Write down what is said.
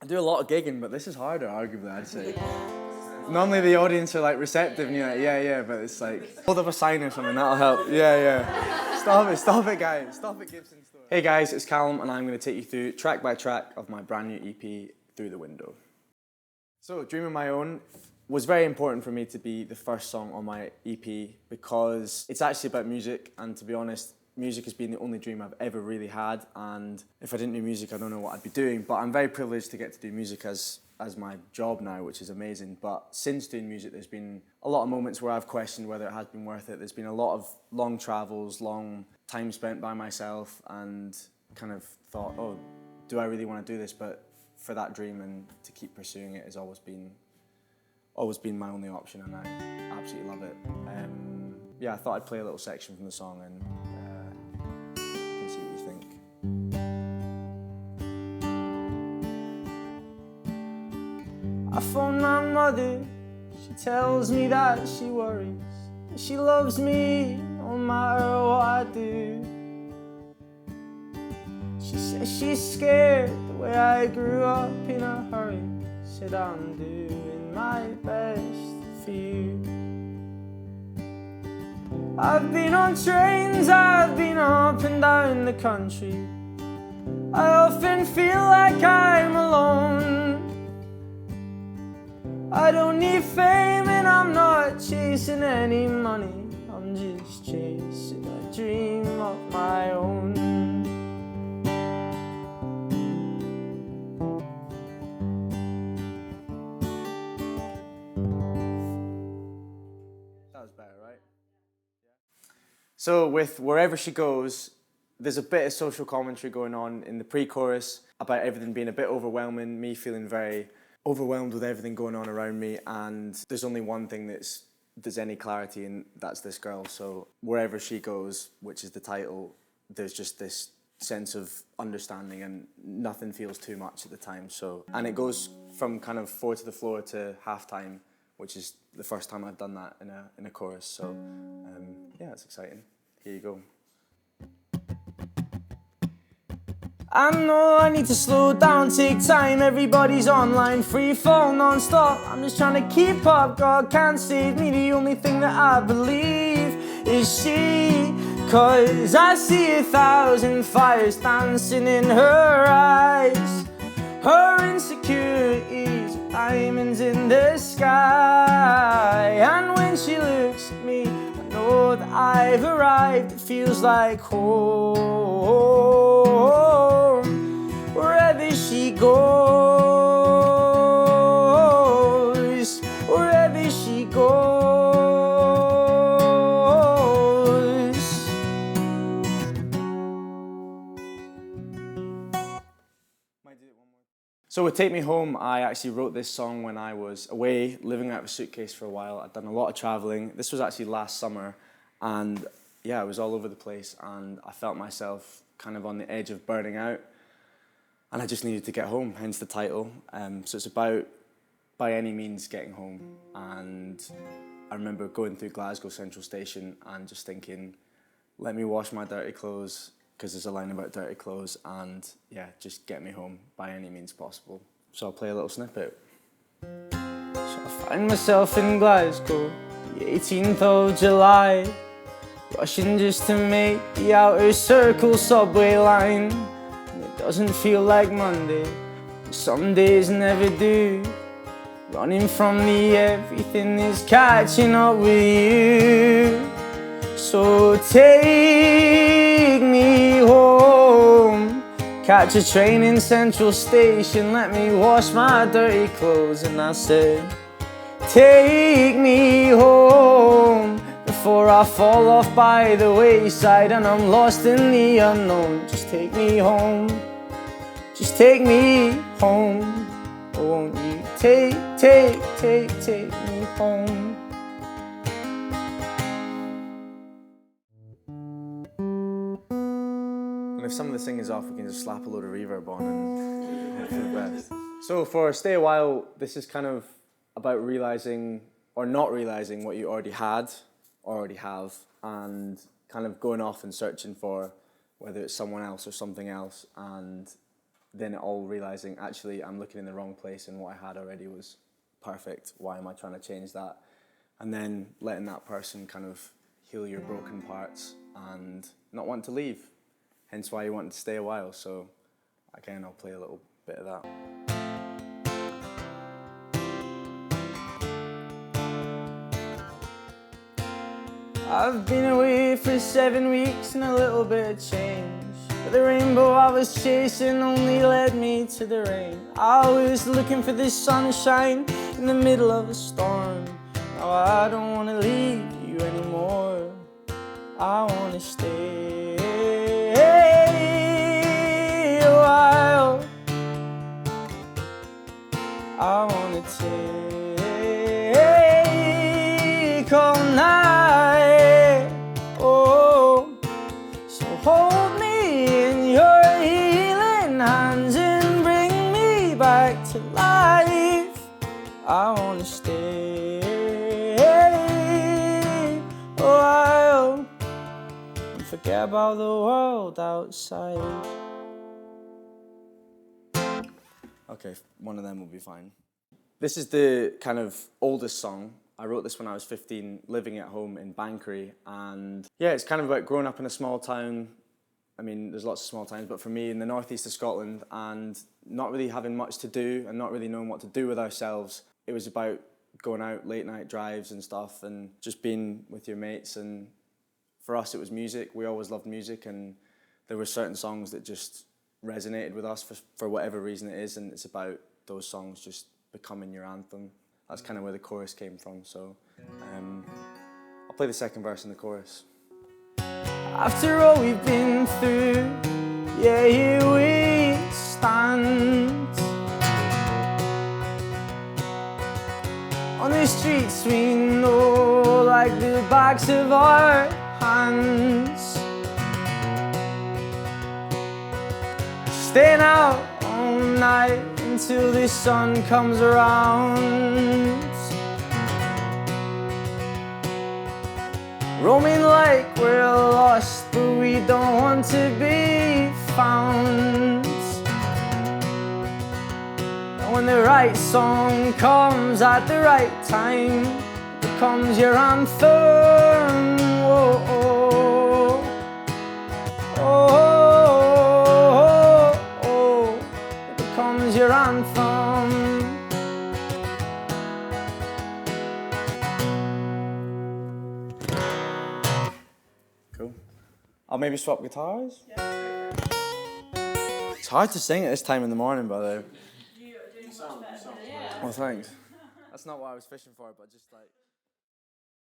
I do a lot of gigging, but this is harder, arguably, I'd say. Normally the audience are like receptive and you're like, yeah, but it's like, hold up a sign or something, that'll help. Yeah. Stop it, guys. Stop it, Gibson store. Hey guys, it's Calum and I'm going to take you through track by track of my brand new EP, Through the Window. So, Dream of My Own was very important for me to be the first song on my EP because it's actually about music, and to be honest, music has been the only dream I've ever really had, and if I didn't do music, I don't know what I'd be doing, but I'm very privileged to get to do music as my job now, which is amazing. But since doing music, there's been a lot of moments where I've questioned whether it has been worth it. There's been a lot of long travels, long time spent by myself, and kind of thought, oh, do I really want to do this? But for that dream and to keep pursuing it has always been my only option, and I absolutely love it. Yeah, I thought I'd play a little section from the song and you can see what you think. I phone my mother, she tells me that she worries, that she loves me no matter what I do. She says she's scared the way I grew up in a hurry, said I'm doing my best for you. I've been on trains, I've been up and down the country. I often feel like I'm alone. I don't need fame and I'm not chasing any money. I'm just chasing a dream of my own. That was better, right? So with Wherever She Goes, there's a bit of social commentary going on in the pre-chorus about everything being a bit overwhelming, me feeling very overwhelmed with everything going on around me, and there's only one thing there's any clarity, and that's this girl. So wherever she goes, which is the title, there's just this sense of understanding and nothing feels too much at the time. So, and it goes from kind of 4 to the floor to halftime, which is the first time I've done that in a chorus. So yeah, it's exciting. Here you go. I know I need to slow down, take time. Everybody's online, free fall non-stop. I'm just trying to keep up, God can't save me. The only thing that I believe is she. Cause I see 1,000 fires dancing in her eyes. Her insecurities, diamonds in the sky. And when she looks at me, I know that I've arrived. It feels like home. Wherever she goes, wherever she goes. So with Take Me Home, I actually wrote this song when I was away, living out of a suitcase for a while. I'd done a lot of traveling. This was actually last summer, and yeah, I was all over the place, and I felt myself kind of on the edge of burning out. And I just needed to get home, hence the title. So it's about, by any means, getting home. And I remember going through Glasgow Central Station and just thinking, let me wash my dirty clothes, because there's a line about dirty clothes, and yeah, just get me home by any means possible. So I'll play a little snippet. So I find myself in Glasgow, the 18th of July, rushing just to make the outer circle subway line. Doesn't feel like Monday, some days never do. Running from the everything is catching up with you. So take me home, catch a train in Central Station, let me wash my dirty clothes. And I said, take me home, before I fall off by the wayside and I'm lost in the unknown. Just take me home. Just take me home, won't you? Take me home. And if some of the singing's off, we can just slap a load of reverb on and hope for the best. So for Stay a While, this is kind of about realising or not realising what you already had, already have, and kind of going off and searching for whether it's someone else or something else, and then all realising, actually, I'm looking in the wrong place and what I had already was perfect. Why am I trying to change that? And then letting that person kind of heal your broken parts and not want to leave. Hence why you want to stay a while. So again, I'll play a little bit of that. I've been away for 7 weeks and a little bit of change. But the rainbow I was chasing only led me to the rain. I was looking for this sunshine in the middle of a storm. Now I don't want to leave you anymore. I want to stay a while. I want to take all night. Oh, so hold me in your healing hands and bring me back to life. I want to stay a while and forget about the world outside. Okay, one of them will be fine. This is the kind of oldest song. I wrote this when I was 15, living at home in Banchory, and yeah, it's kind of about growing up in a small town. I mean, there's lots of small towns, but for me, in the northeast of Scotland, and not really having much to do and not really knowing what to do with ourselves. It was about going out late night drives and stuff and just being with your mates, and for us it was music. We always loved music, and there were certain songs that just resonated with us for whatever reason it is, and it's about those songs just becoming your anthem. That's kind of where the chorus came from, so I'll play the second verse in the chorus. After all we've been through, yeah, here we stand. On the streets we know like the backs of our hands. Staying out all night until the sun comes around. Roaming like we're lost, but we don't want to be found. And when the right song comes at the right time, it becomes your anthem. Oh, oh, oh, oh, oh. It becomes your anthem. Cool. I'll maybe swap guitars. It's hard to sing at this time in the morning, by the way. Well, thanks. That's not what I was fishing for, but just like...